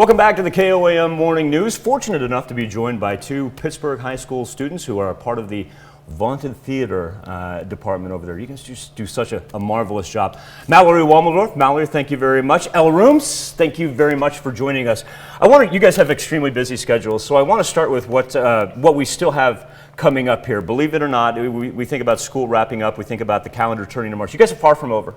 Welcome back to the KOAM Morning News. Fortunate enough to be joined by two Pittsburg High School students who are a part of the vaunted theater department over there. You guys just do such a marvelous job. Mallory Wommeldorf. Mallory, thank you very much. Elle Rooms, thank you very much for joining us. You guys have extremely busy schedules, so I want to start with what we still have coming up here. Believe it or not, we think about school wrapping up, we think about the calendar turning to March. You guys are far from over.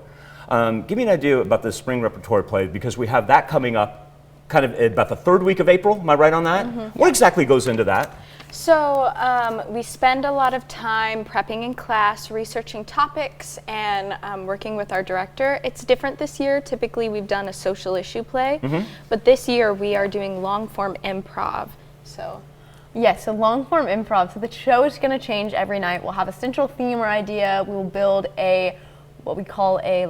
Give me an idea about the spring repertoire play, because we have that coming up kind of about the third week of April. Am I right on that? Mm-hmm. What exactly goes into that? So we spend a lot of time prepping in class, researching topics, and working with our director. It's different this year. Typically we've done a social issue play, but this year we are doing long-form improv. So long-form improv. So the show is going to change every night. We'll have a central theme or idea. We'll build what we call a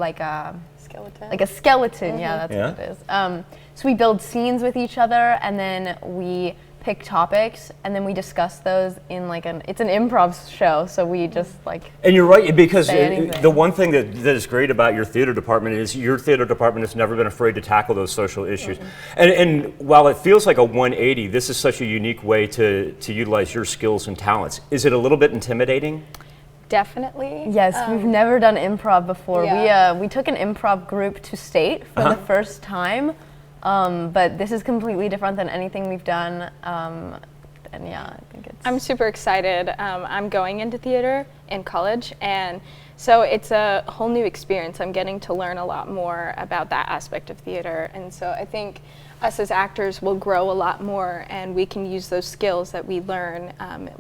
skeleton. Like a skeleton, what it is. So we build scenes with each other, and then we pick topics, and then we discuss those in it's an improv show, so we just And you're right, because the one thing that is great about your theater department is your theater department has never been afraid to tackle those social issues. And while it feels like a 180, this is such a unique way to utilize your skills and talents. Is it a little bit intimidating? Definitely. Yes, we've never done improv before. We took an improv group to state for the first time. But this is completely different than anything we've done, I think it's... I'm super excited. I'm going into theater in college, and so it's a whole new experience. I'm getting to learn a lot more about that aspect of theater, and so I think us as actors will grow a lot more, and we can use those skills that we learn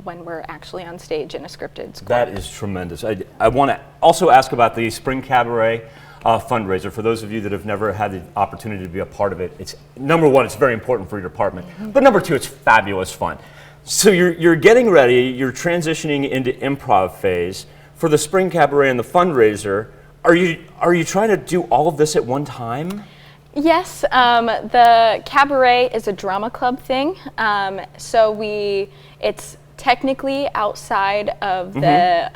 when we're actually on stage in a scripted school. That is tremendous. I want to also ask about the Spring Cabaret Fundraiser. For those of you that have never had the opportunity to be a part of it, it's number one, it's very important for your department, but number two, it's fabulous fun. So you're getting ready, you're transitioning into improv phase for the Spring Cabaret and the fundraiser. Are you trying to do all of this at one time? Yes, the cabaret is a drama club thing, so it's technically outside of the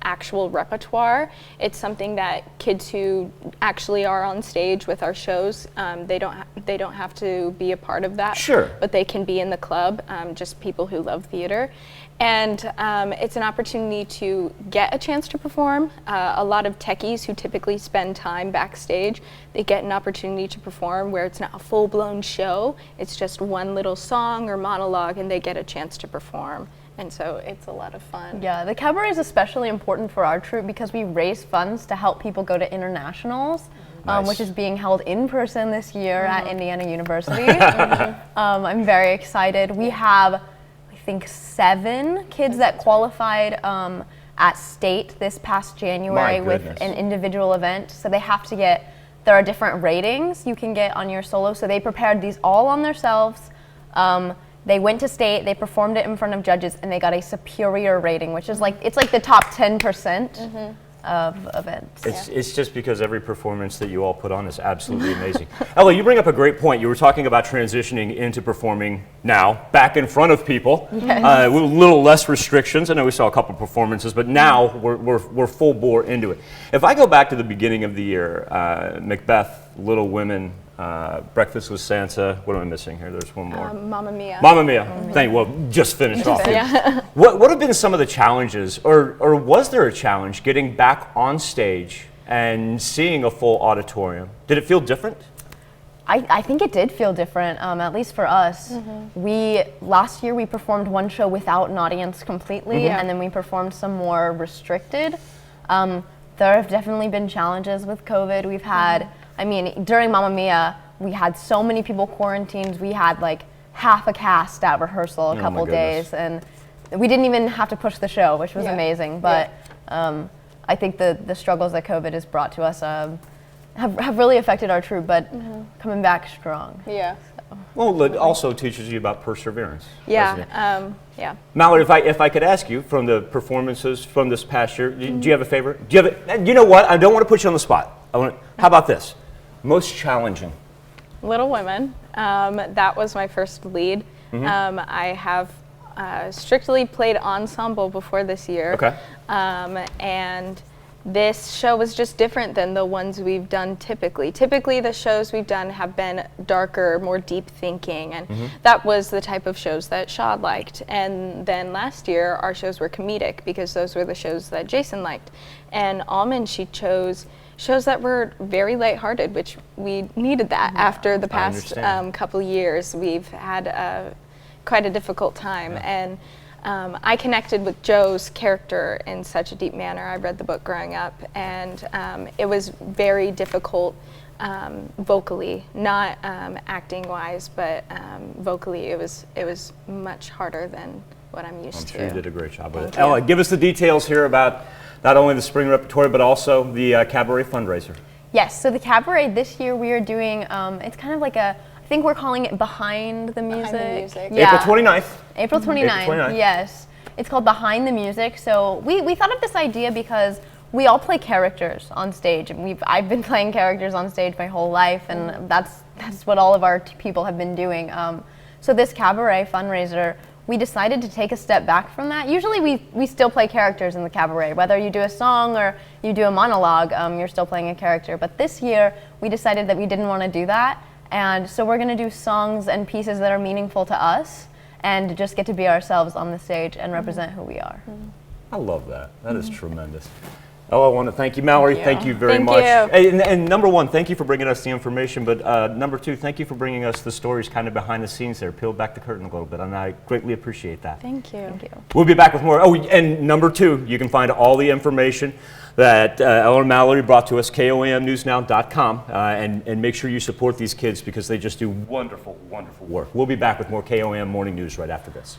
actual repertoire. It's something that kids who actually are on stage with our shows, they don't have to be a part of that. Sure. But they can be in the club, just people who love theater. And it's an opportunity to get a chance to perform. A lot of techies who typically spend time backstage, they get an opportunity to perform where it's not a full-blown show. It's just one little song or monologue, and they get a chance to perform. And so it's a lot of fun. Yeah, the cabaret is especially important for our troupe because we raise funds to help people go to internationals, which is being held in person this year at Indiana University. I'm very excited. We have, I think, 7 kids that qualified at state this past January with an individual event. So they have to there are different ratings you can get on your solo. So they prepared these all on themselves. They went to state, they performed it in front of judges, and they got a superior rating, which is it's like the top 10% of events. It's just because every performance that you all put on is absolutely amazing. Ella, you bring up a great point. You were talking about transitioning into performing now, back in front of people, with a little less restrictions. I know we saw a couple performances, but now we're full bore into it. If I go back to the beginning of the year, Macbeth, Little Women, Breakfast with Santa. What am I missing here? There's one more. Mamma Mia. Mamma Mia. Thank you. Well, just finished off. What have been some of the challenges, or was there a challenge getting back on stage and seeing a full auditorium? Did it feel different? I think it did feel different, at least for us. Last year we performed one show without an audience completely, and then we performed some more restricted. There have definitely been challenges with COVID. We've had, during Mamma Mia, we had so many people quarantined. We had half a cast at rehearsal a couple days, and we didn't even have to push the show, which was amazing. But I think the struggles that COVID has brought to us have really affected our troupe, but coming back strong. Yeah. So. Well, it also teaches you about perseverance. Yeah. Mallory, if I could ask you, from the performances from this past year, do you have a favorite? You know what? I don't want to put you on the spot. How about this? Most challenging. Little Women. That was my first lead. I have strictly played ensemble before this year. Okay. And this show was just different than the ones we've done typically. Typically, the shows we've done have been darker, more deep thinking, and that was the type of shows that Shaw liked. And then last year, our shows were comedic because those were the shows that Jason liked. And Almond, she chose shows that were very lighthearted, which we needed that after the past couple years. We've had quite a difficult time. And I connected with Joe's character in such a deep manner. I read the book growing up, and it was very difficult vocally, not acting-wise, but vocally. It was much harder than what I'm used to. I'm sure you did a great job with it. Ella, give us the details here about not only the spring repertory, but also the Cabaret Fundraiser. Yes, so the Cabaret this year we are doing, it's kind of like I think we're calling it Behind the Music. Behind the Music. Yeah. April 29th. April 29th, yes. It's called Behind the Music. So we thought of this idea because we all play characters on stage. And I've been playing characters on stage my whole life, and that's what all of our people have been doing. So this Cabaret Fundraiser, we decided to take a step back from that. Usually we still play characters in the cabaret. Whether you do a song or you do a monologue, you're still playing a character. But this year, we decided that we didn't want to do that. And so we're going to do songs and pieces that are meaningful to us and just get to be ourselves on the stage and represent who we are. I love that. That is tremendous. Oh, I want to thank you, Mallory. Thank you very Thank much. you. And number one, thank you for bringing us the information. But number two, thank you for bringing us the stories kind of behind the scenes there. Peel back the curtain a little bit, and I greatly appreciate that. Thank you. Thank you. We'll be back with more. Oh, and number two, you can find all the information that Ella and Mallory brought to us, KOAMnewsnow.com, and make sure you support these kids because they just do wonderful, wonderful work. We'll be back with more KOAM Morning News right after this.